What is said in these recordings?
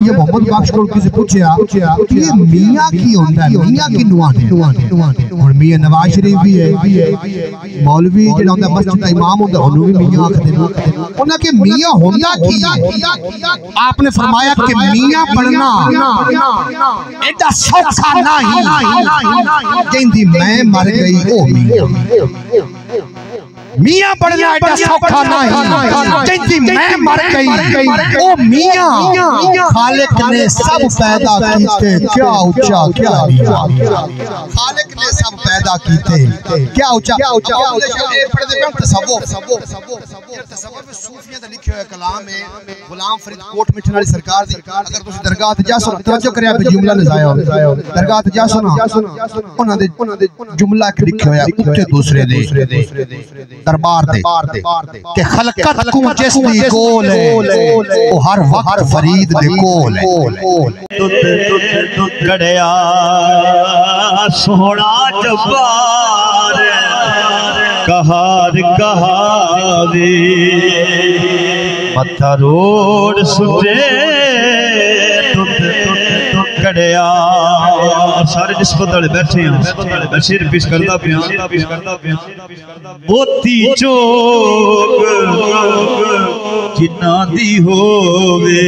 मियां मोहम्मद बख्श को किसी पूछया कि ये मियां की होंदा है, मियां की नुआते और मियां नवाज शरीफ भी है, मौलवी जेड़ा होंदा मस्जिद दा इमाम होंदा ओनू भी मियां आखदे ने। उन्हां के मियां होंदा की है? आपने फरमाया कि मियां बनना एडा सौखा नहीं जिंदी मैं मर गई ओ मियां। मियां बनना एडा सौखा नहीं जिंदी मैं मर गई ओ मियां। खालिक ने सब पैदा कीते क्या ऊंचा क्या नीचा, खालिक ने सब पैदा कीते क्या ऊंचा। तसव्वुफ में सूफियां दा लिखे हुए कलाम है गुलाम फरीद कोट मिठन वाली सरकार दी। अगर तुसी दरगाह ते जासो तवज्जो करया बे जुमला नजाया हो, दरगाह ते जासो ना उन्हां दे जुमला एक लिखे होया उत्ते दूसरे दे दरबार दे के खलकत को जिसदी कोल है ओ हर वक्त फरीद दे कोल है। दुत गड़या सोहना जब्बार कहार कहावे मथा रोड सुटे गड़या। सारे निस्बत वाले बैठे हैं, मैं सिर पेश करता पिया मोती चोक जिन्ना दी होवे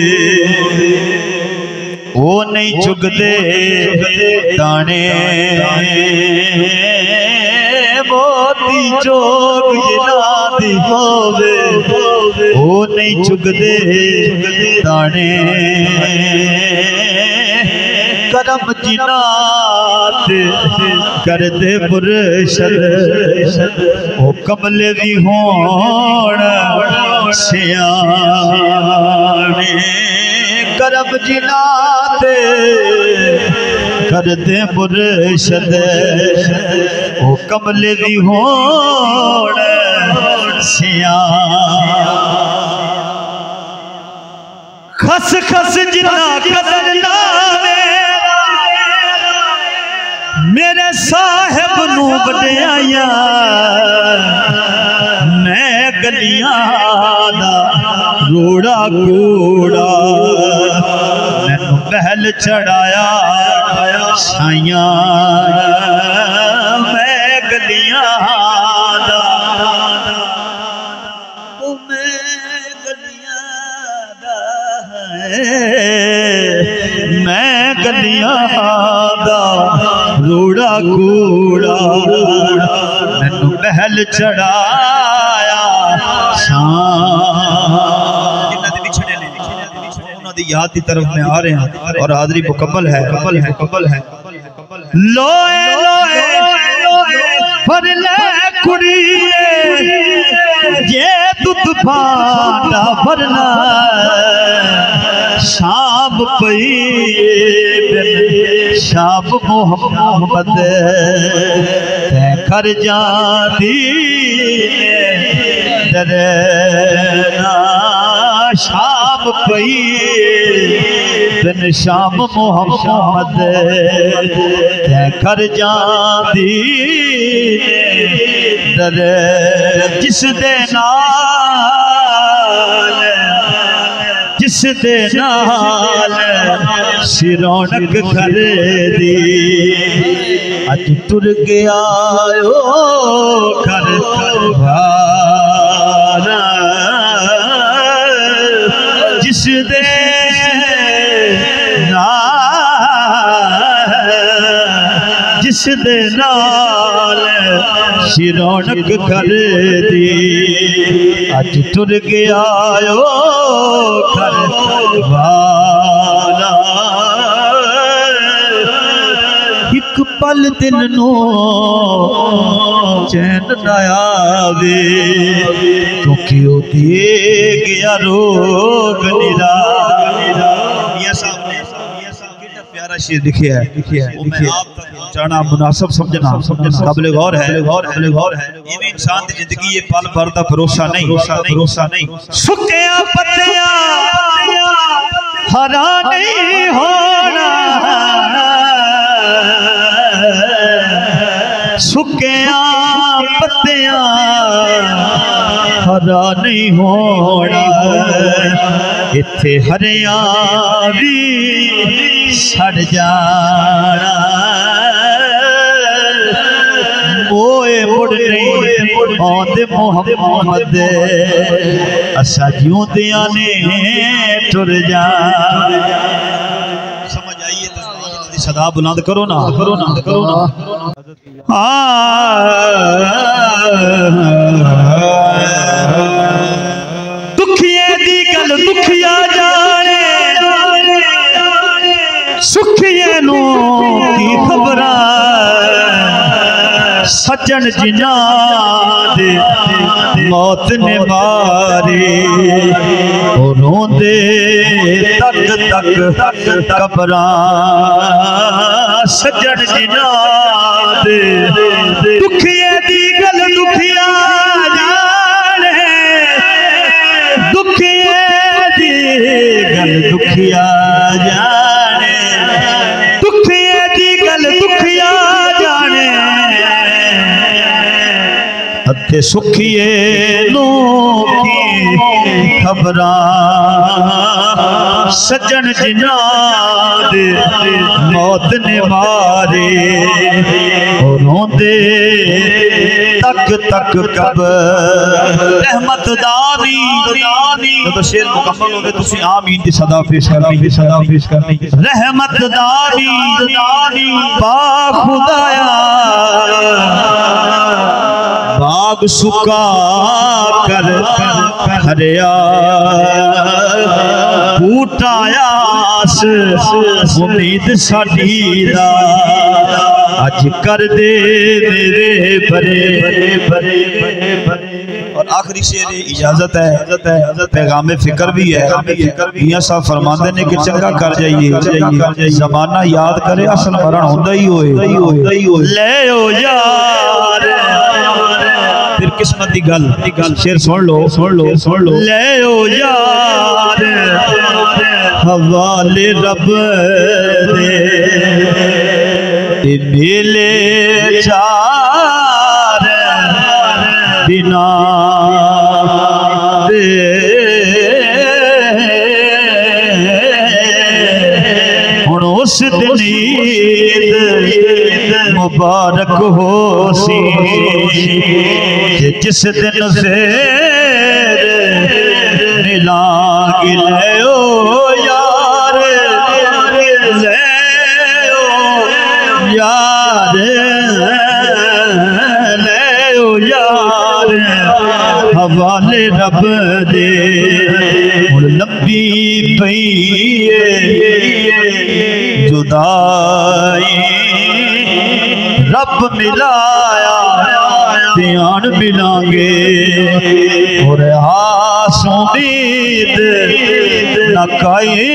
वो नहीं चुगदे दाने। मोती चोक जिन्ना दी होवे वो नहीं चुगदे दाने। करम जिनात कर दे मुर्शद ओ कमले भी होण सियाणे। करम जिनात कर दे मुर्शद ओ कमले भी होण सियाणे। खस खस जिन्ना कदर लावे मेरे साहिब नू वड्याया। मैं गलियां दा रोड़ा कूड़ा मैनू महल चढ़ाया साइया। मैं गलियां दा मैं गलियां दा रोड़ा कूड़ा मैनू महल चढ़ाया उन्हां दी याद की तरफ में आ रहे हैं और हाज़री मुकम्मल है। लोए लोए पर ले कुड़िए ये दुध फाटा भरना शाम पई शाम मोहम्मद कर जाती दरना। शाम पई दिन शाम मोहम्मद कर जाती दर। जिस दे नाल सिरौनक घर दी अज तुर गया घर वाला। जिस दे नाल सिरौनक घर दी अज तुर गया घर वाला। एक पल दिन नो चैन न आवे क्योंकि वो दे गया रोग निरा। प्यारा शेर लिखिया है वो मैं आप तक पहुंचाना मुनासिब समझना काबिल गौर है। इंसान की जिंदगी ये पल भर का भरोसा नहीं। सुक्किया पत्तियां हरा नहीं होना। सुक्किया पत्तियां हरा नहीं होना इत्थे हरिया भी सड़ जाना मोए मुड़ नहीं आंदे मोहम्मद असा जिउंदियां ने टुर जा समझ आइए तो सदा बुलंद करो ना करो ना करो ना दुखिए दी गल दुखिया जाने सुखिए नू की खबर सज्जन जिन्ना दे मौत ने मारे रोंदे तक तक कबरा सज्जन जिन्ना दे दुखिए दी गल दुखिया जाने दुखिए दी गल दुखिया जाने दुखिए दी गल दुखिया जाने अते सुखिए नू की खबरा सज्जन जिन्ना दे मौत ने मारे रोंदे तक तक कब रहमत दानी तो शेर मुकम्मल हो गए तुसी आमीन दी सदा पेश करनी रहमत दानी बा खुदाया बाग सुका कर हरिया बूटायास उम्मीद साडी दा अज कर दे मेरे बरे बरे और आखिरी शेर इजाजत है पैगाम फिक्र भी है मियां साहब फरमाते ने कि चंगा कर जाइए जमाना याद करे असल मरण होंदा ही होए ले ओ यार फिर किस्मत की गल शेर सुन लो ले ओ यार हवाले रब दे मिले चार बिना हुण उस दिन मुबारक हो सी जिस दिन फिर मिलांगे ले ओ यार ले ओ यार ले ओ यार हवाले रब दे हुण लंबी पई जुदाई रब मिलाया ध्यान मिलांगे और आस उम्मीद न काए